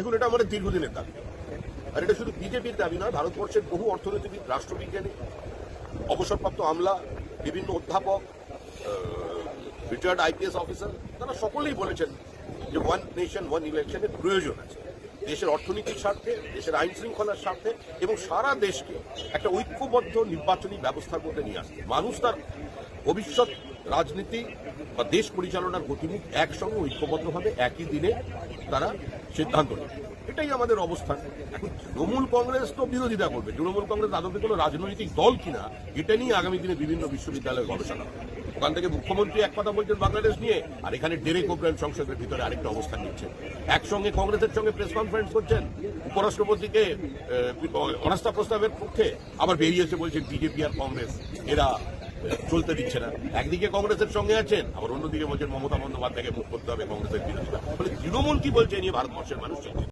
দেখুন, এটা আমাদের দীর্ঘদিনের দাবি, আর এটা শুধু বিজেপির দাবি নয়, ভারতবর্ষের বহু অর্থনীতিবিদ, রাষ্ট্রবিজ্ঞানী, অবসরপ্রাপ্ত আমলা, বিভিন্ন অধ্যাপক, রিটায়ার্ড আইপিএস অফিসার, তারা সকলেই বলেছেন যে ওয়ান নেশন ওয়ান ইলেকশনের প্রয়োজন আছে দেশের অর্থনীতির স্বার্থে, দেশের আইন শৃঙ্খলার স্বার্থে এবং সারা দেশকে একটা ঐক্যবদ্ধ নির্বাচনী ব্যবস্থার মধ্যে নিয়ে আসতে। মানুষ তার ভবিষ্যৎ রাজনীতি বা দেশ পরিচালনার গতিমুখ একসঙ্গে ঐক্যবদ্ধভাবে একই দিনে তারা সিদ্ধান্ত নেবে, এটাই আমাদের অবস্থান। এখন তৃণমূল কংগ্রেস তো বিরোধিতা করবে, তৃণমূল কংগ্রেস আদতে কোনো রাজনৈতিক দল কিনা এটা নিয়ে আগামী দিনে বিভিন্ন বিশ্ববিদ্যালয়ে গবেষণা হবে। ওখান থেকে মুখ্যমন্ত্রী এক কথা বলছেন বাংলাদেশ নিয়ে, আর এখানে ডেরেক ওব্রায়েন সংসদের ভিতরে আরেকটা অবস্থান নিচ্ছেন, একসঙ্গে কংগ্রেসের সঙ্গে প্রেস কনফারেন্স করছেন, উপরাষ্ট্রপতিকে অনাস্থা প্রস্তাবের পক্ষে, আবার বেরিয়েছে বলছেন বিজেপি আর কংগ্রেস এরা চলতে দিচ্ছে না। একদিকে কংগ্রেসের সঙ্গে আছেন, আবার অন্যদিকে বলছেন মমতা বন্দ্যোপাধ্যায়কে মুখ করতে হবে কংগ্রেসের বিরোধিতা। ফলে তৃণমূল কি বলছে নিয়ে ভারতবর্ষের মানুষ